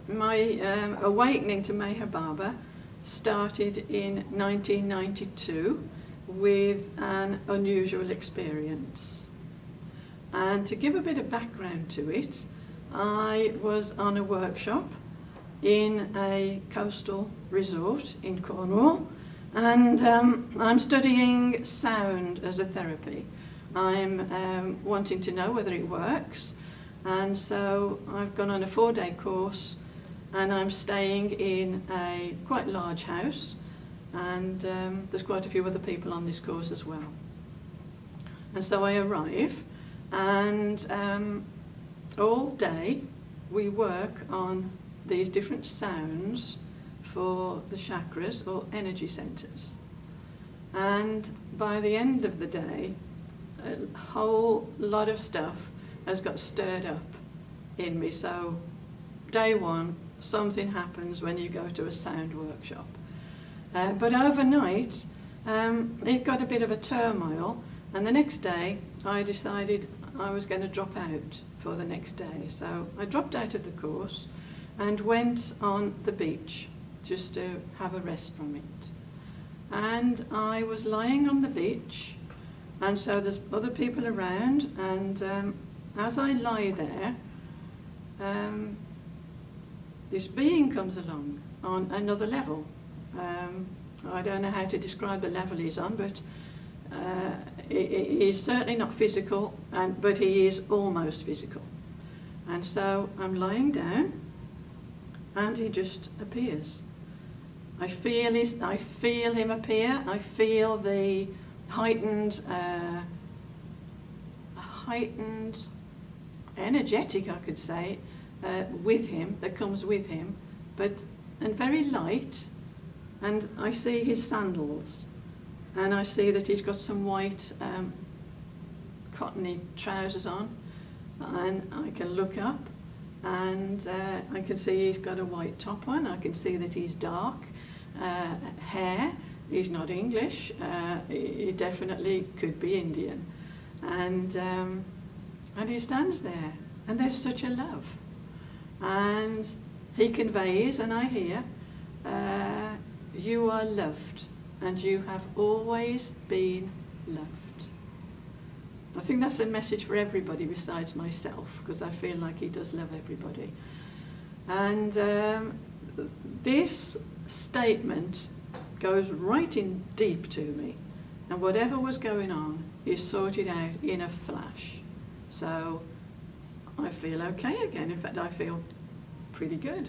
My awakening to Meher Barber started in 1992 with an unusual experience. And to give a bit of background to it, I was on a workshop in a coastal resort in Cornwall, and I'm studying sound as a therapy. I'm wanting to know whether it works, and so I've gone on a 4-day course, and I'm staying in a quite large house, and there's quite a few other people on this course as well. And so I arrive, and all day we work on these different sounds for the chakras or energy centers. And by the end of the day, a whole lot of stuff has got stirred up in me. So day one, something happens when you go to a sound workshop. But overnight, it got a bit of a turmoil, and the next day I decided I was going to drop out for the next day. So I dropped out of the course and went on the beach just to have a rest from it. And I was lying on the beach, and so there's other people around, and as I lie there, this being comes along on another level. I don't know how to describe the level he's on, but he's certainly not physical, but he is almost physical. And so I'm lying down, and he just appears. I feel him appear. I feel the heightened energetic, I could say, with him, that comes with him, and very light. And I see his sandals, and I see that he's got some white cottony trousers on, and I can look up, and I can see he's got a white top on. I can see that he's dark hair. He's not English. He definitely could be Indian, and he stands there, and there's such a love, and he conveys, and I hear, you are loved, and you have always been loved. I think that's a message for everybody besides myself, because I feel like he does love everybody. And this statement goes right in deep to me, and whatever was going on is sorted out in a flash. So I feel okay again. In fact, I feel pretty good.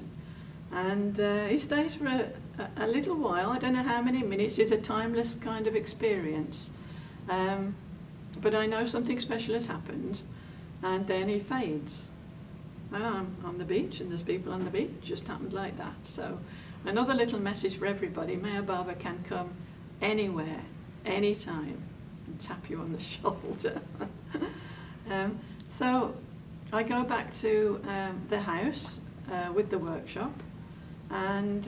And he stays for a little while. I don't know how many minutes. It's a timeless kind of experience. But I know something special has happened, and then he fades. And I'm on the beach, and there's people on the beach. It just happened like that. So another little message for everybody: Meher Barber can come anywhere, anytime, and tap you on the shoulder. So I go back to the house with the workshop, and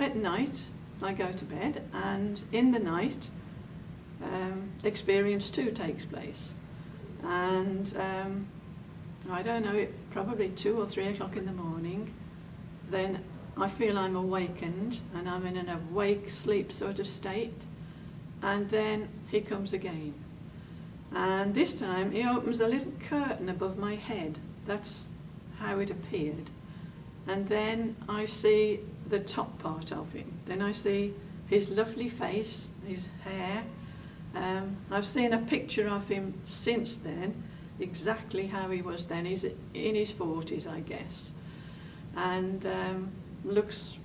at night I go to bed, and in the night experience 2 takes place. And I don't know, probably 2 or 3 o'clock in the morning, then I feel I'm awakened, and I'm in an awake sleep sort of state, and then he comes again. And this time he opens a little curtain above my head. That's how it appeared. And then I see the top part of him. Then I see his lovely face, his hair. I've seen a picture of him since then, exactly how he was then. He's in his 40s, I guess. And looks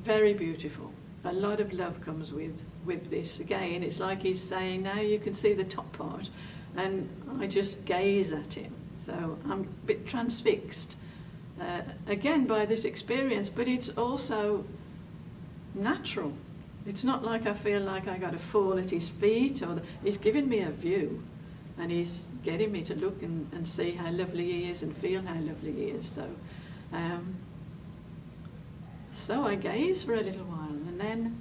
very beautiful. A lot of love comes with this. Again, it's like he's saying, now you can see the top part. And I just gaze at him. So I'm a bit transfixed, again, by this experience, but it's also natural. It's not like I feel like I got to fall at his feet, or he's giving me a view, and he's getting me to look and see how lovely he is and feel how lovely he is. So I gaze for a little while, and then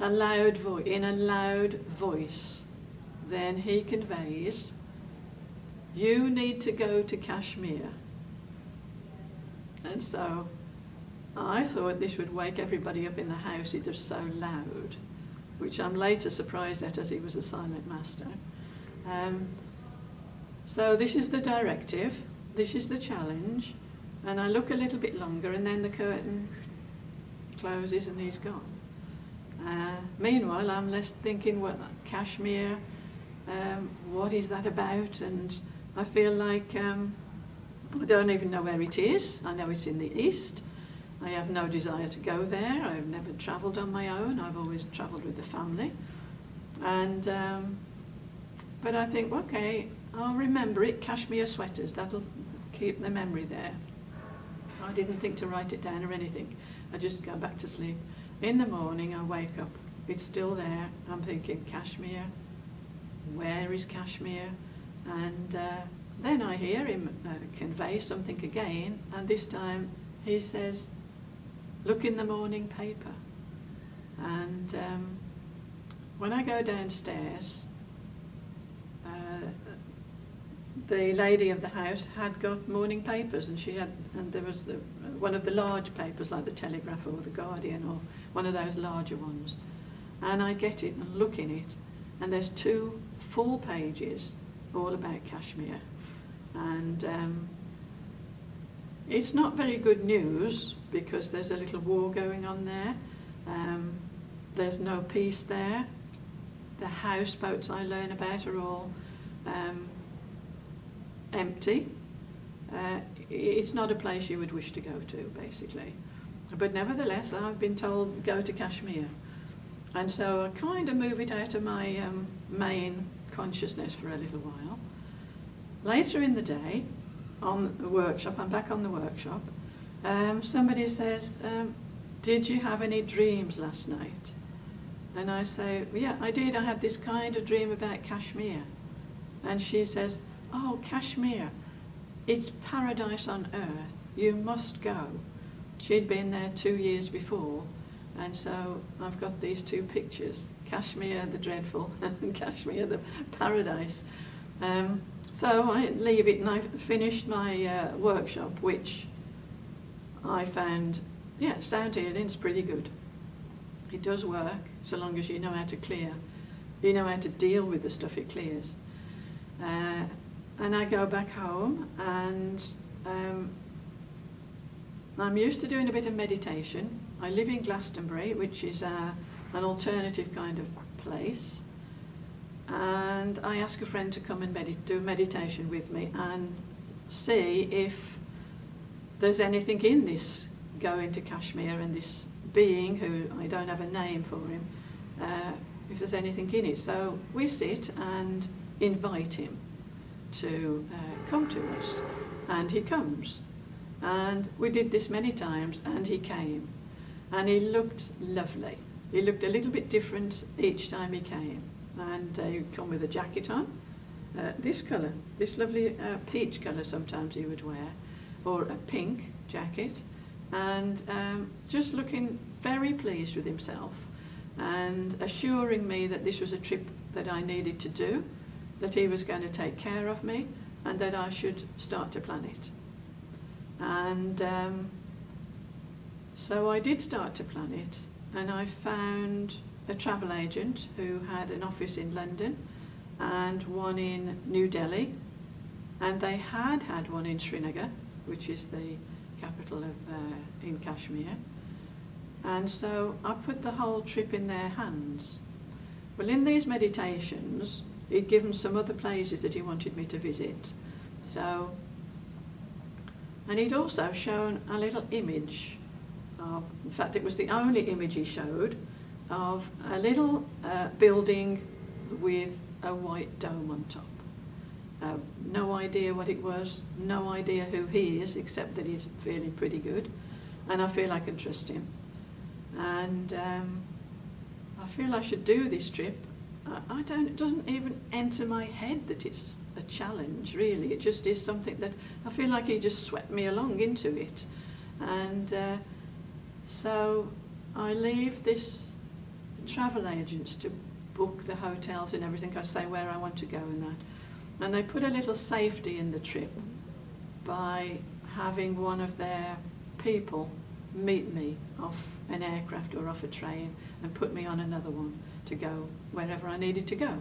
in a loud voice, then he conveys, you need to go to Kashmir. And so I thought this would wake everybody up in the house, it was so loud, which I'm later surprised at as he was a silent master. So this is the directive, this is the challenge, and I look a little bit longer and then the curtain closes and he's gone. Meanwhile, I'm left thinking, well, Kashmir, what is that about? And I feel like I don't even know where it is. I know it's in the east. I have no desire to go there. I've never travelled on my own. I've always travelled with the family. And but I think, okay, I'll remember it, Kashmir sweaters, that'll keep the memory there. I didn't think to write it down or anything. I just go back to sleep. In the morning I wake up, it's still there. I'm thinking, Kashmir, where is Kashmir? And then I hear him convey something again, and this time he says, look in the morning paper. And when I go downstairs, the lady of the house had got morning papers, and there was one of the large papers like the Telegraph or the Guardian or one of those larger ones. And I get it and look in it, and there's 2 full pages all about Kashmir. And it's not very good news because there's a little war going on there. There's no peace there. The houseboats I learn about are all empty. It's not a place you would wish to go to, basically. But nevertheless, I've been told go to Kashmir. And so I kind of move it out of my main consciousness for a little while. Later in the day, on the workshop, I'm back on the workshop, somebody says, did you have any dreams last night? And I say, well, yeah, I did. I had this kind of dream about Kashmir. And she says, oh, Kashmir, it's paradise on earth. You must go. She'd been there 2 years before, and so I've got these 2 pictures, Kashmir the dreadful and Kashmir the paradise. So I leave it, and I finished my workshop, which I found, yeah, sound healing's pretty good. It does work, so long as you know how to clear. You know how to deal with the stuff it clears. And I go back home, and I'm used to doing a bit of meditation. I live in Glastonbury, which is an alternative kind of place. And I ask a friend to come and do meditation with me and see if there's anything in this going to Kashmir and this being, who I don't have a name for him, if there's anything in it. So we sit and invite him to come to us, and he comes. And we did this many times, and he came. And he looked lovely. He looked a little bit different each time he came. And he'd come with a jacket on, this colour, this lovely peach colour sometimes he would wear, or a pink jacket, and just looking very pleased with himself and assuring me that this was a trip that I needed to do, that he was going to take care of me, and that I should start to plan it. And so I did start to plan it, and I found a travel agent who had an office in London and one in New Delhi, and they had one in Srinagar, which is the capital of in Kashmir. And so I put the whole trip in their hands. Well, in these meditations, he'd given some other places that he wanted me to visit. So, and he'd also shown a little image of, in fact, it was the only image he showed, of a little building with a white dome on top. No idea what it was, no idea who he is, except that he's feeling pretty good, and I feel I can trust him. And I feel I should do this trip. It doesn't even enter my head that it's a challenge, really. It just is something that I feel like he just swept me along into it. And so I leave this travel agents to book the hotels and everything. I say where I want to go and that. And they put a little safety in the trip by having one of their people meet me off an aircraft or off a train and put me on another one to go wherever I needed to go.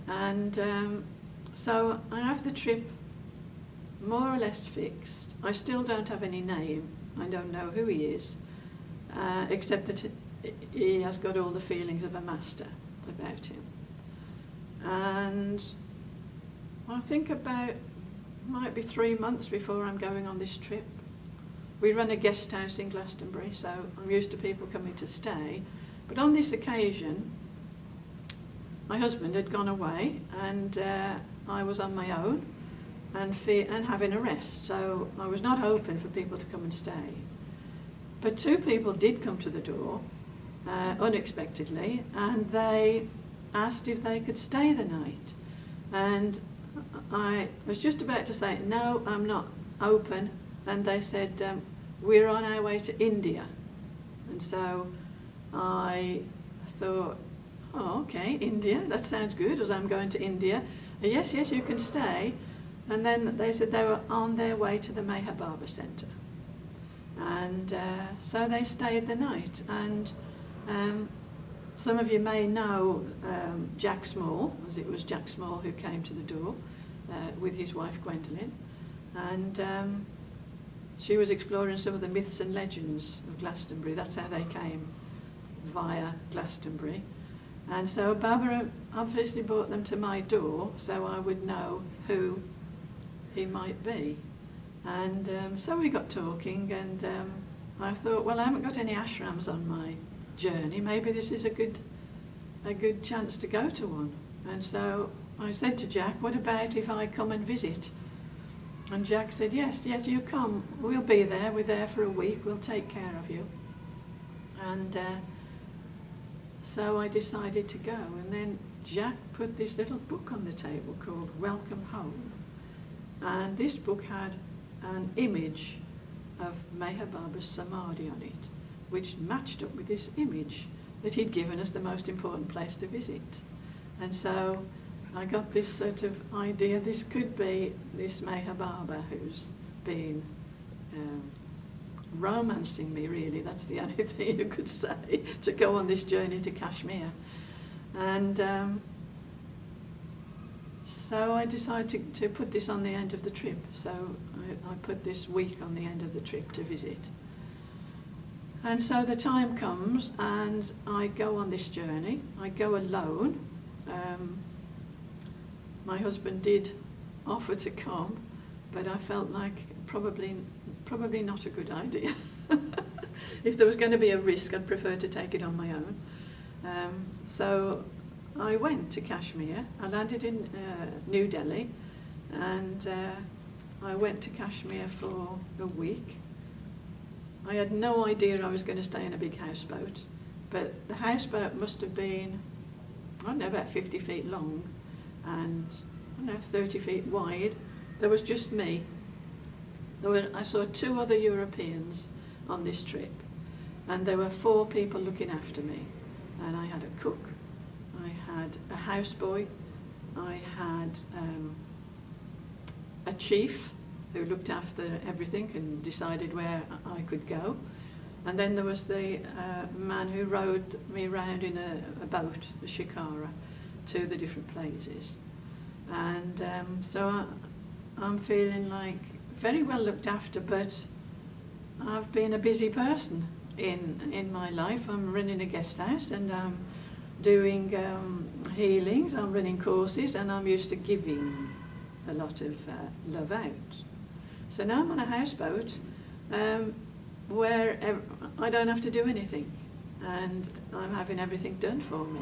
And so I have the trip more or less fixed. I still don't have any name. I don't know who he is, except that he has got all the feelings of a master about him. And I think might be 3 months before I'm going on this trip. We run a guest house in Glastonbury, so I'm used to people coming to stay. But on this occasion, my husband had gone away, and I was on my own and having a rest. So I was not hoping for people to come and stay. But 2 people did come to the door unexpectedly, and they asked if they could stay the night. And I was just about to say, no, I'm not open. And they said, we're on our way to India. And so I thought, oh, okay, India, that sounds good, as I'm going to India. Yes, you can stay. And then they said they were on their way to the Barber Centre. And so they stayed the night. And some of you may know Jack Small, as it was Jack Small who came to the door with his wife Gwendolyn. And she was exploring some of the myths and legends of Glastonbury. That's how they came, via Glastonbury. And so Barbara obviously brought them to my door so I would know who he might be. And so we got talking, and I thought, well, I haven't got any ashrams on my journey. Maybe this is a good chance to go to one. And so I said to Jack, what about if I come and visit? And Jack said, yes, you come. We'll be there. We're there for a week. We'll take care of you. And so I decided to go. And then Jack put this little book on the table called Welcome Home. And this book had an image of Meher Baba's Samadhi on it, which matched up with this image that he'd given us the most important place to visit. And so I got this sort of idea, this could be this Meher Baba who's been romancing me, really. That's the only thing you could say, to go on this journey to Kashmir. And so I decided to put this on the end of the trip. So I put this week on the end of the trip to visit. And so the time comes and I go on this journey. I go alone. My husband did offer to come, but I felt like probably not a good idea. If there was going to be a risk, I'd prefer to take it on my own. So I went to Kashmir. I landed in New Delhi, and I went to Kashmir for a week. I had no idea I was going to stay in a big houseboat, but the houseboat must have been, I don't know, about 50 feet long and, I don't know, 30 feet wide. There was just me. I saw 2 other Europeans on this trip, and there were 4 people looking after me. And I had a cook, I had a houseboy, I had a chief who looked after everything and decided where I could go. And then there was the man who rowed me around in a boat, a shikara, to the different places. And so I'm feeling like very well looked after, but I've been a busy person in my life. I'm running a guest house, and I'm doing healings, I'm running courses, and I'm used to giving a lot of love out. So now I'm on a houseboat where I don't have to do anything, and I'm having everything done for me.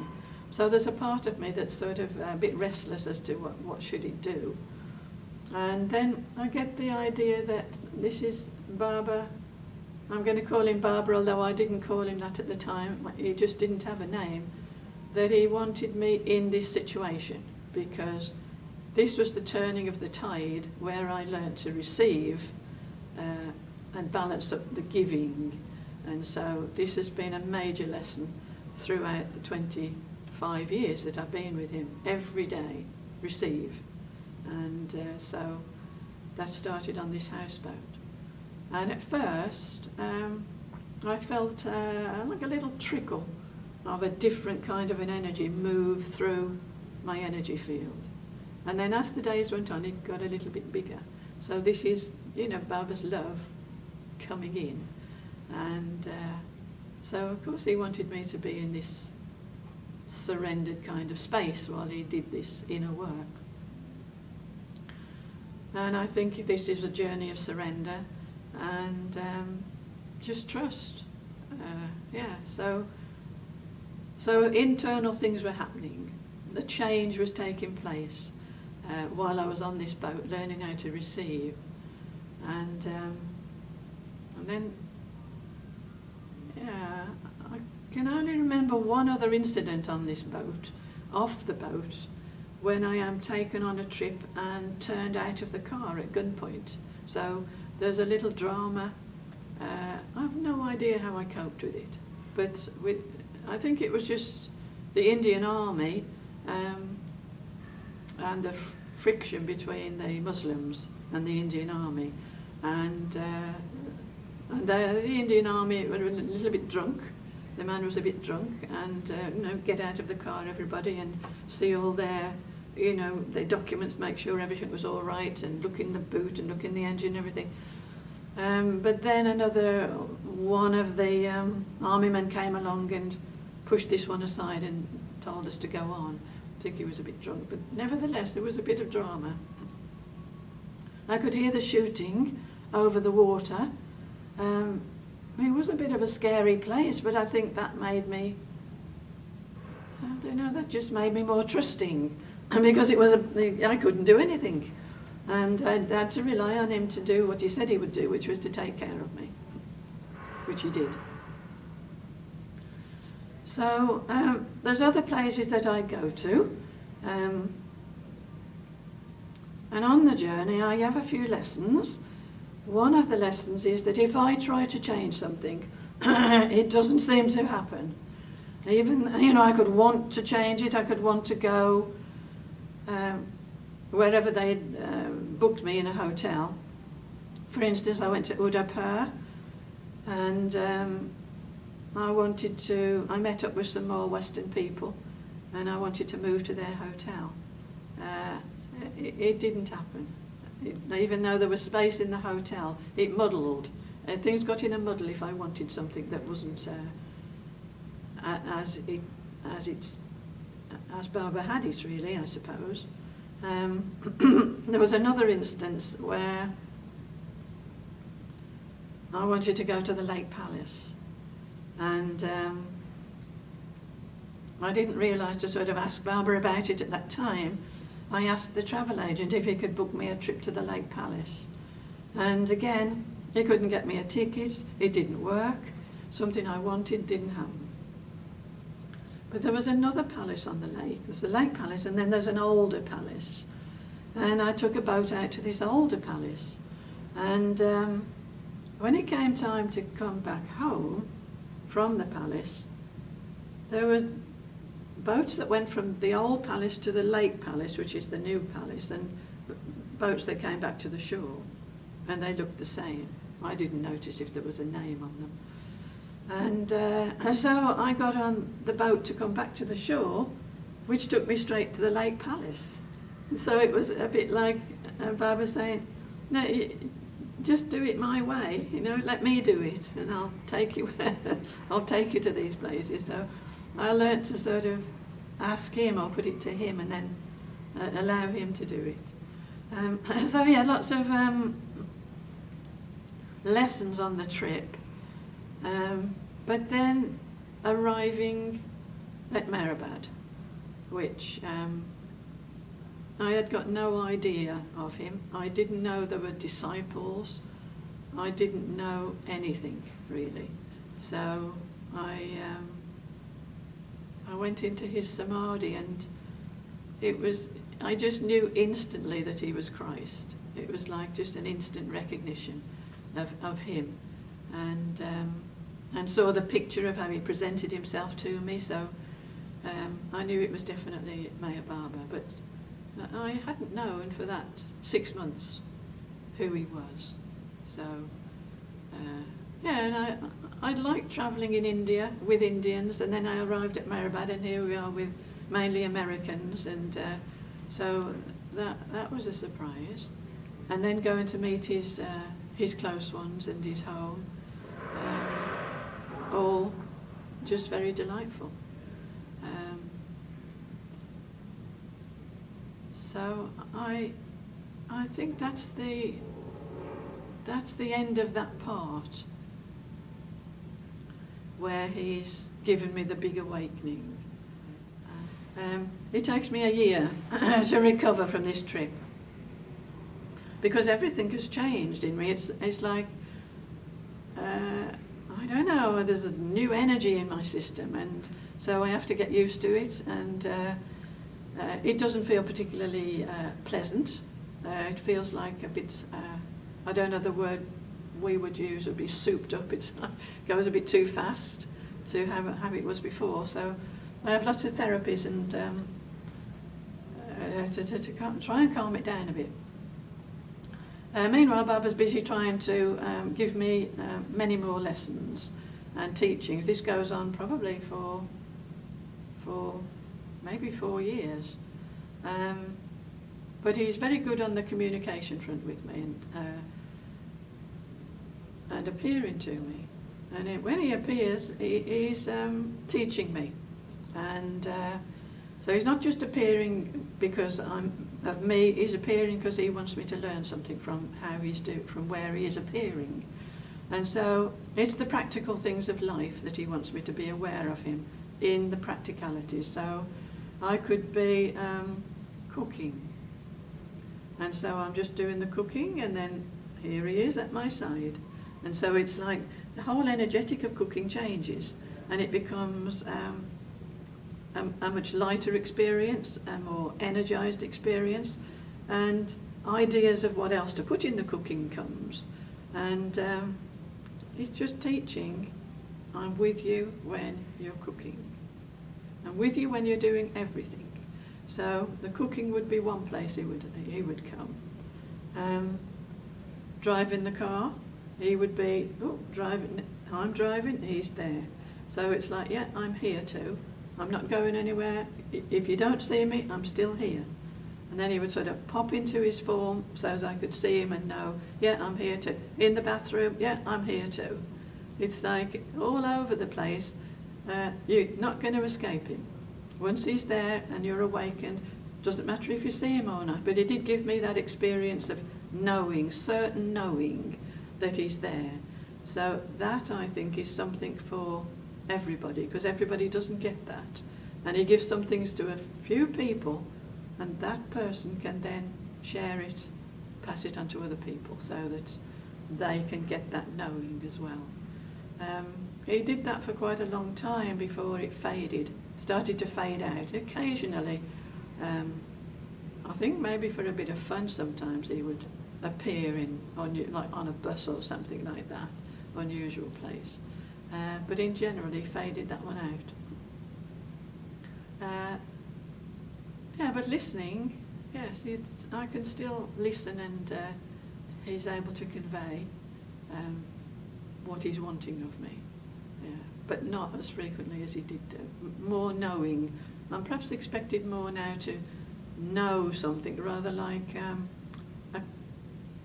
So there's a part of me that's sort of a bit restless as to what should it do. And then I get the idea that this is Barber. I'm going to call him Barber, although I didn't call him that at the time. He just didn't have a name. That he wanted me in this situation, because this was the turning of the tide where I learnt to receive and balance up the giving. And so this has been a major lesson throughout the 25 years that I've been with him. Every day, receive. And so that started on this houseboat. And at first, I felt like a little trickle of a different kind of an energy move through my energy field. And then as the days went on, it got a little bit bigger. So this is, Barber's love coming in. And so, of course, he wanted me to be in this surrendered kind of space while he did this inner work. And I think this is a journey of surrender and just trust. So internal things were happening. The change was taking place while I was on this boat, learning how to receive. And then, I can only remember one other incident on this boat, off the boat, when I am taken on a trip and turned out of the car at gunpoint. So there's a little drama. I have no idea how I coped with it, but I think it was just the Indian Army and the friction between the Muslims and the Indian Army. And the Indian Army were a little bit drunk. The man was a bit drunk, and get out of the car, everybody, and see all their, their documents, make sure everything was all right, and look in the boot and look in the engine and everything. But then one of the army men came along and pushed this one aside and told us to go on. I think he was a bit drunk, but nevertheless there was a bit of drama. I could hear the shooting over the water. It was a bit of a scary place, but I think that made me, that just made me more trusting, because I couldn't do anything. And I had to rely on him to do what he said he would do, which was to take care of me, which he did. So there's other places that I go to, and on the journey I have a few lessons. One of the lessons is that if I try to change something, it doesn't seem to happen. Even, I could want to change it, I could want to go wherever they booked me in a hotel. For instance, I went to Udaipur, and I met up with some more Western people, and I wanted to move to their hotel. It didn't happen. Even though there was space in the hotel, it muddled. Things got in a muddle if I wanted something that wasn't as Barber had it, really, I suppose. There was another instance where I wanted to go to the Lake Palace, and I didn't realise to sort of ask Barber about it at that time. I asked the travel agent if he could book me a trip to the Lake Palace, and again he couldn't get me a ticket. It didn't work. Something I wanted didn't happen. But there was another palace on the lake. There's the Lake Palace, and then there's an older palace. And I took a boat out to this older palace. And when it came time to come back home from the palace, there were boats that went from the old palace to the Lake Palace, which is the new palace, and boats that came back to the shore. And they looked the same. I didn't notice if there was a name on them. And so I got on the boat to come back to the shore, which took me straight to the Lake Palace. And so it was a bit like Barber saying, no, just do it my way, let me do it, and I'll take you to these places. So I learnt to sort of ask him or put it to him, and then allow him to do it. So yeah, lots of lessons on the trip. But then arriving at Mehrabad, which I had got no idea of him. I didn't know there were disciples. I didn't know anything, really. So I went into his samadhi, and I just knew instantly that he was Christ. It was like just an instant recognition of him. And saw the picture of how he presented himself to me, so I knew it was definitely Meher Baba, but I hadn't known for that 6 months who he was. So Yeah, and I liked travelling in India with Indians, and then I arrived at Mehrabad, and here we are with mainly Americans, and so that was a surprise. And then going to meet his close ones and his home, all just very delightful. So I think that's the end of that part, where he's given me the big awakening. It takes me a year to recover from this trip, because everything has changed in me. It's like, I don't know, there's a new energy in my system, and so I have to get used to it, and it doesn't feel particularly pleasant. It feels like a bit, I don't know the word we would use, would be souped up. It goes a bit too fast to how it was before. So I have lots of therapies and to try and calm it down a bit. Meanwhile, Barber's busy trying to give me many more lessons and teachings. This goes on probably for maybe 4 years. But he's very good on the communication front with me and appearing to me. And when he appears, he's teaching me. And so he's not just appearing because of me, he's appearing because he wants me to learn something from from where he is appearing. And so it's the practical things of life that he wants me to be aware of him in the practicalities. So I could be cooking. And so I'm just doing the cooking, and then here he is at my side. And so it's like the whole energetic of cooking changes, and it becomes a much lighter experience, a more energized experience, and ideas of what else to put in the cooking comes. And it's just teaching, I'm with you when you're cooking. I'm with you when you're doing everything. So the cooking would be one place he would come. Driving the car, he would be, driving, I'm driving, he's there. So it's like, yeah, I'm here too. I'm not going anywhere. If you don't see me, I'm still here. And then he would sort of pop into his form so as I could see him and know, yeah, I'm here too. In the bathroom, yeah, I'm here too. It's like all over the place. You're not going to escape him. Once he's there and you're awakened, doesn't matter if you see him or not, but he did give me that experience of knowing, certain knowing that he's there. So that, I think, is something for everybody, because everybody doesn't get that. And he gives some things to a few people, and that person can then share it, pass it on to other people, so that they can get that knowing as well. He did that for quite a long time before it faded, started to fade out. Occasionally, I think maybe for a bit of fun sometimes he would appear like on a bus or something like that, unusual place. But in general, he faded that one out. Yeah, but listening, yes, I can still listen, and he's able to convey what he's wanting of me. Yeah, but not as frequently as he did do. More knowing. I'm perhaps expected more now to know something, rather like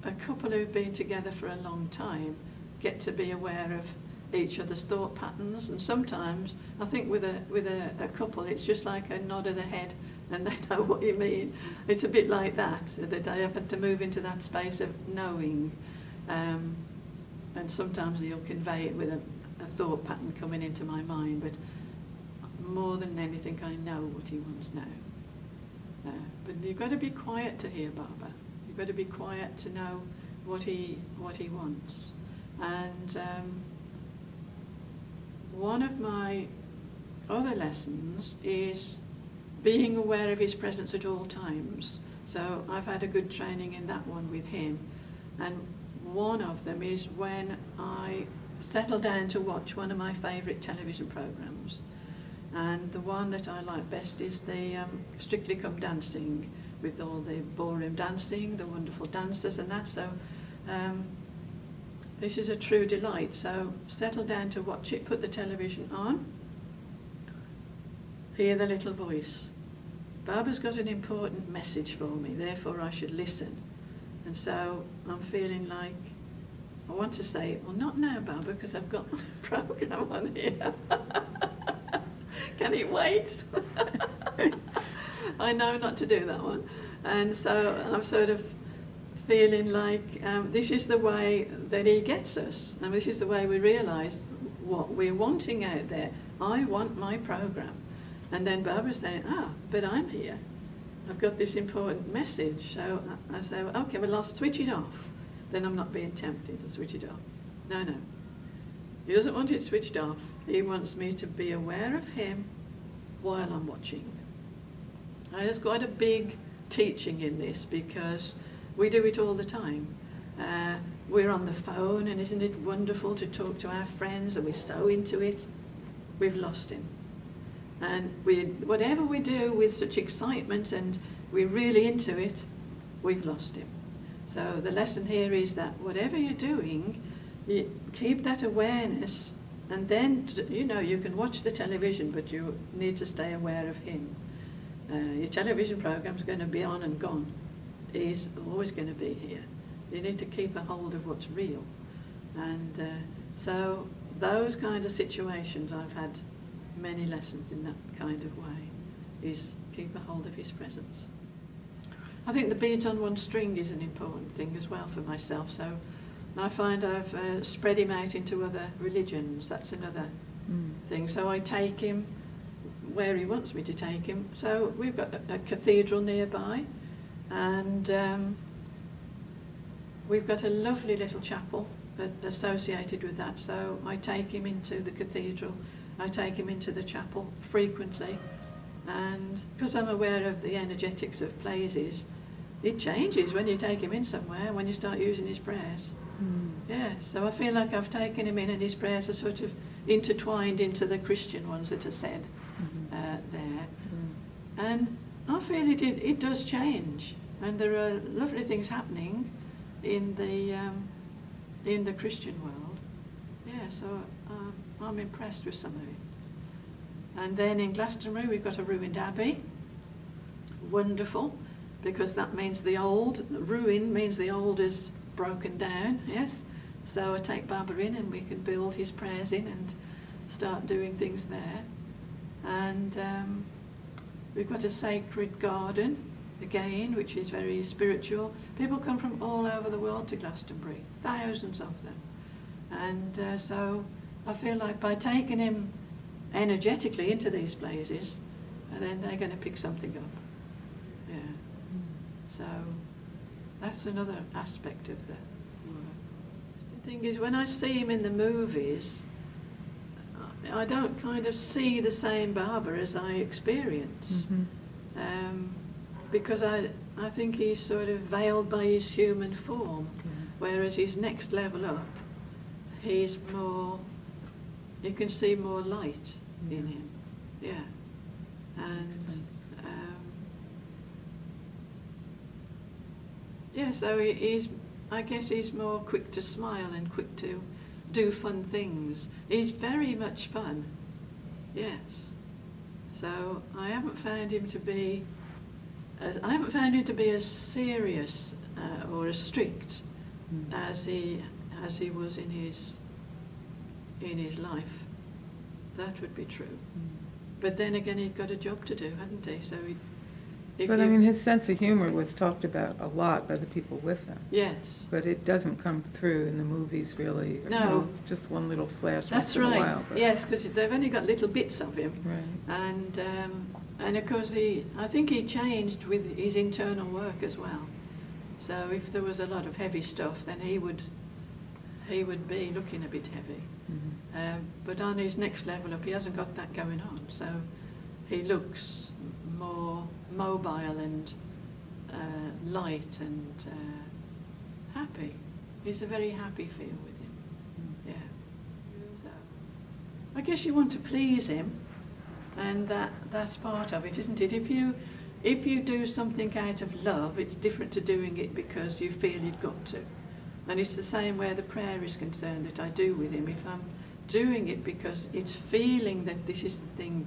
a couple who've been together for a long time get to be aware of each other's thought patterns, and sometimes I think with a couple it's just like a nod of the head and they know what you mean. It's a bit like that I have had to move into that space of knowing, and sometimes you'll convey it with a thought pattern coming into my mind, but more than anything I know what he wants now. But you've got to be quiet to hear Barber. You've got to be quiet to know what he wants. And one of my other lessons is being aware of his presence at all times. So I've had a good training in that one with him. And one of them is when I settle down to watch one of my favourite television programmes. And the one that I like best is the Strictly Come Dancing, with all the ballroom dancing, the wonderful dancers and that. So This is a true delight. So settle down to watch it, put the television on, hear the little voice. Barber's got an important message for me, therefore I should listen. And so I'm feeling like, I want to say, well, not now, Barber, because I've got my program on here. Can it wait? I know not to do that one. And so I'm sort of feeling like this is the way that he gets us, and this is the way we realise what we're wanting out there. I want my program. And then Barbara's saying, but I'm here. I've got this important message. So I say, well, okay, well, I'll switch it off. Then I'm not being tempted to switch it off. No. He doesn't want it switched off. He wants me to be aware of him while I'm watching. And there's quite a big teaching in this, because we do it all the time. We're on the phone, and isn't it wonderful to talk to our friends, and we're so into it, we've lost him. And whatever we do with such excitement and we're really into it, we've lost him. So the lesson here is that whatever you're doing, you keep that awareness, and then, you can watch the television, but you need to stay aware of him. Your television program's going to be on and gone. He's always going to be here. You need to keep a hold of what's real. And so those kind of situations, I've had many lessons in that kind of way, is keep a hold of his presence. I think the beads on one string is an important thing as well for myself. So I find I've spread him out into other religions. That's another thing. So I take him where he wants me to take him. So we've got a cathedral nearby, and we've got a lovely little chapel associated with that. So I take him into the cathedral, I take him into the chapel frequently, and because I'm aware of the energetics of places, it changes when you take him in somewhere, when you start using his prayers. Yeah, so I feel like I've taken him in, and his prayers are sort of intertwined into the Christian ones that are said there. And I feel it does change, and there are lovely things happening in the Christian world. Yeah, so I'm impressed with some of it. And then in Glastonbury we've got a ruined abbey. Wonderful, because that means ruin means the old is broken down, yes. So I take Barber in, and we can build his prayers in and start doing things there. And we've got a sacred garden, again, which is very spiritual. People come from all over the world to Glastonbury, thousands of them. And so I feel like by taking him energetically into these places, then they're going to pick something up. Yeah. So that's another aspect of the work. The thing is, when I see him in the movies, I don't kind of see the same Barber as I experience. Because I think he's sort of veiled by his human form, whereas his next level up, he's more, you can see more light in him. Yeah. And so I guess he's more quick to smile and quick to do fun things. He's very much fun, yes. So I haven't found him to be as serious or as strict as he was in his life. That would be true. But then again, he'd got a job to do, hadn't he? So his sense of humor was talked about a lot by the people with him. Yes. But it doesn't come through in the movies, really. No. Just one little flash. That's right. Once in a while, yes, because they've only got little bits of him. Right. And of course, I think he changed with his internal work as well. So if there was a lot of heavy stuff, then he would be looking a bit heavy. But on his next level up, he hasn't got that going on. So he looks more mobile and light and happy. He's a very happy feel with him. Yeah. So I guess you want to please him, and that's part of it, isn't it? If you do something out of love, it's different to doing it because you feel you've got to. And it's the same where the prayer is concerned that I do with him. If I'm doing it because it's feeling that this is the thing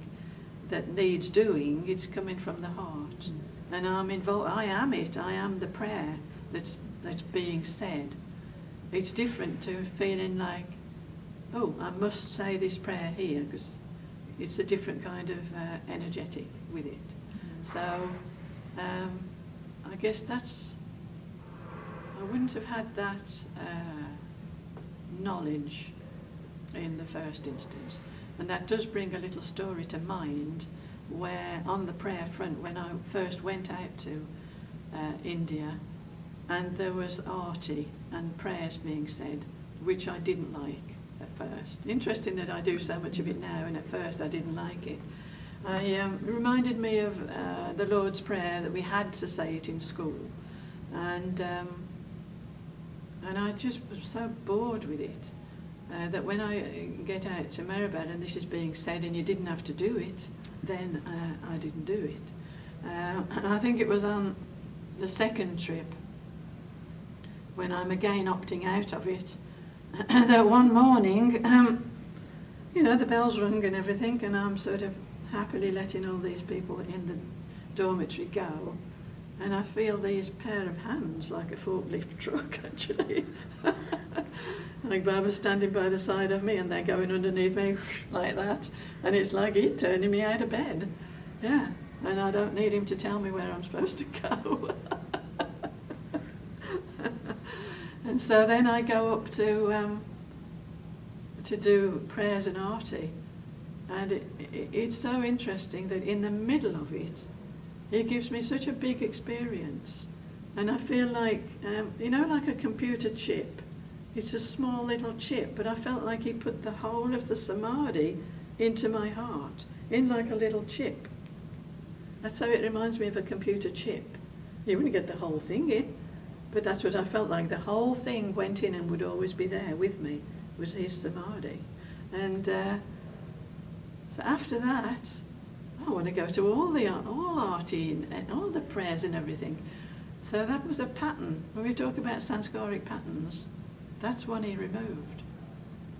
that needs doing, it's coming from the heart. And I'm involved, I am it, I am the prayer that's being said. It's different to feeling like, oh, I must say this prayer here, because it's a different kind of energetic with it. So I guess I wouldn't have had that knowledge in the first instance. And that does bring a little story to mind where on the prayer front, when I first went out to India, and there was arti and prayers being said, which I didn't like at first. Interesting that I do so much of it now, and at first I didn't like it. It reminded me of the Lord's Prayer, that we had to say it in school. And I just was so bored with it that when I get out to Mehrabad and this is being said and you didn't have to do it, then I didn't do it. And I think it was on the second trip, when I'm again opting out of it, that one morning, you know, the bells rung and everything, and I'm sort of happily letting all these people in the dormitory go, and I feel these pair of hands like a forklift truck, actually. Like Barber's standing by the side of me and they're going underneath me like that, and it's like he's turning me out of bed. Yeah, and I don't need him to tell me where I'm supposed to go. And so then I go up to do prayers and arti, and it's so interesting that in the middle of it, he gives me such a big experience, and I feel like, you know, like a computer chip. It's a small little chip, but I felt like he put the whole of the samadhi into my heart, in like a little chip. That's how it reminds me of a computer chip. You wouldn't get the whole thing in, but that's what I felt like. The whole thing went in and would always be there with me, was his samadhi. And so after that, I want to go to all arti and all the prayers and everything. So that was a pattern. When we talk about sanskaric patterns, that's one he removed,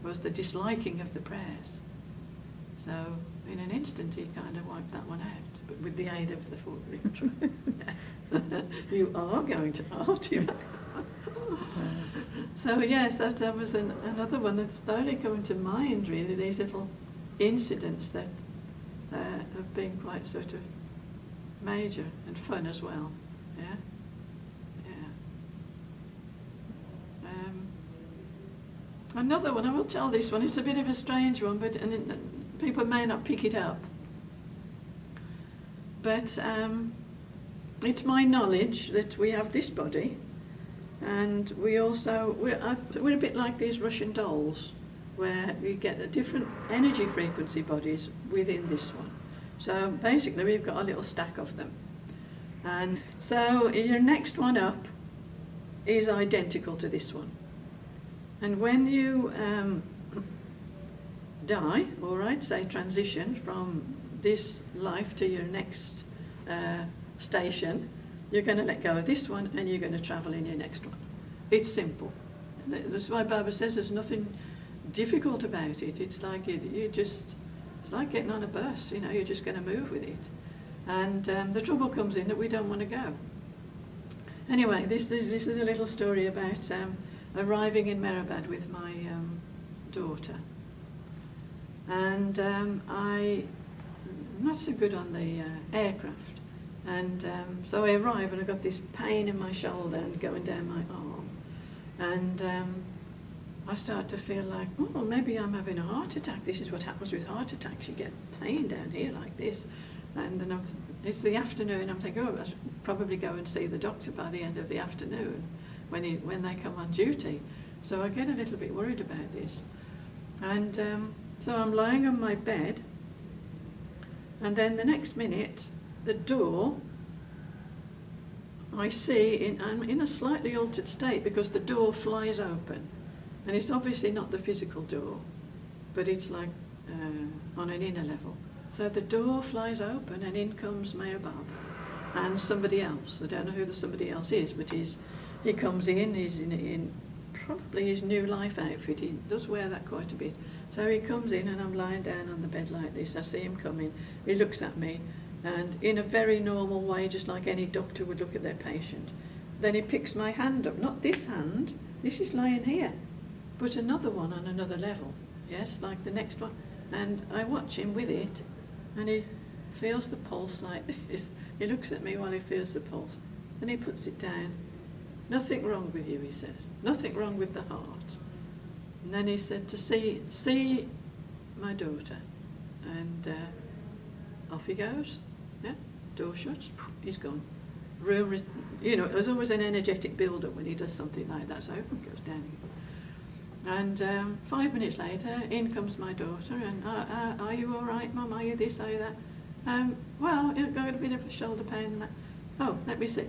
was the disliking of the prayers. So in an instant he kind of wiped that one out, but with the aid of the forklift truck. You are going to arti. So yes, that was another one that's slowly coming to mind, really, these little incidents that have been quite sort of major and fun as well. Yeah? Another one, I will tell this one, it's a bit of a strange one, but people may not pick it up. But it's my knowledge that we have this body, and we're a bit like these Russian dolls, where we get a different energy frequency bodies within this one. So basically we've got a little stack of them. And so your next one up is identical to this one. And when you die, all right, say transition from this life to your next station, you're going to let go of this one and you're going to travel in your next one. It's simple. That's why Barber says there's nothing difficult about it. It's like it's like getting on a bus, you know, you're just going to move with it. And the trouble comes in that we don't want to go. Anyway, this is a little story about arriving in Mehrabad with my daughter. And I'm not so good on the aircraft. And so I arrive and I've got this pain in my shoulder and going down my arm. And I start to feel like, oh, maybe I'm having a heart attack. This is what happens with heart attacks. You get pain down here like this. And then it's the afternoon. I'm thinking, oh, I should probably go and see the doctor by the end of the afternoon when they come on duty. So I get a little bit worried about this. And so I'm lying on my bed. And then the next minute, the door, I see, I'm in a slightly altered state because the door flies open. And it's obviously not the physical door, but it's like on an inner level. So the door flies open and in comes Mayor Barber and somebody else. I don't know who the somebody else is, but he comes in, he's in probably his new life outfit. He does wear that quite a bit. So he comes in and I'm lying down on the bed like this. I see him come in. He looks at me and in a very normal way, just like any doctor would look at their patient. Then he picks my hand up, not this hand, this is lying here, but another one on another level, yes, like the next one. And I watch him with it and he feels the pulse like this. He looks at me while he feels the pulse. Then he puts it down. Nothing wrong with you, he says. Nothing wrong with the heart. And then he said to see my daughter. And off he goes. Yeah, door shuts. He's gone. Room, you know, there's always an energetic build-up when he does something like that. So open goes down. And 5 minutes later, in comes my daughter. And are you all right, Mum? Are you this? Are you that? Well, I've got a bit of a shoulder pain. And that. Oh, let me see.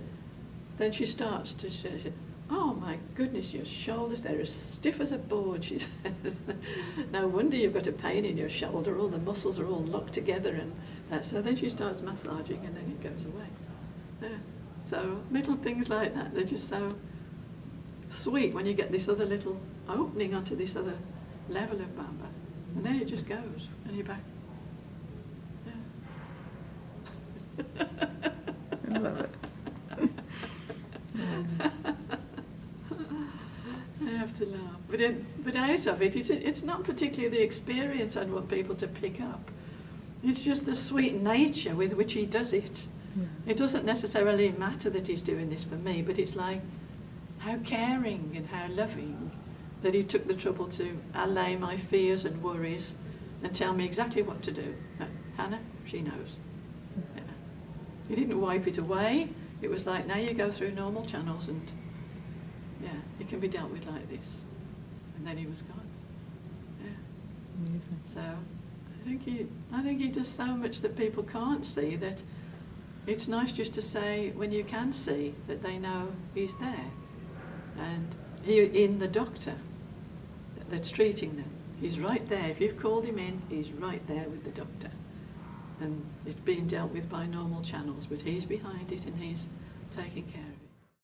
Then she starts to say, oh my goodness, your shoulders, they're as stiff as a board, she says. No wonder you've got a pain in your shoulder, all the muscles are all locked together and that. So then she starts massaging and then it goes away. Yeah. So little things like that, they're just so sweet when you get this other little opening onto this other level of Barber. And then it just goes and you're back. Yeah. I love it. I have to laugh. But out of it, it's not particularly the experience I'd want people to pick up. It's just the sweet nature with which he does it. Yeah. It doesn't necessarily matter that he's doing this for me, but it's like how caring and how loving that he took the trouble to allay my fears and worries and tell me exactly what to do. Hannah, she knows. Yeah. He didn't wipe it away. It was like, now you go through normal channels and, yeah, it can be dealt with like this. And then he was gone. Yeah. Amazing. So I think he does so much that people can't see, that it's nice just to say, when you can see, that they know he's there. And he, in the doctor that's treating them, he's right there. If you've called him in, he's right there with the doctor. And it's being dealt with by normal channels, but he's behind it and he's taking care of it.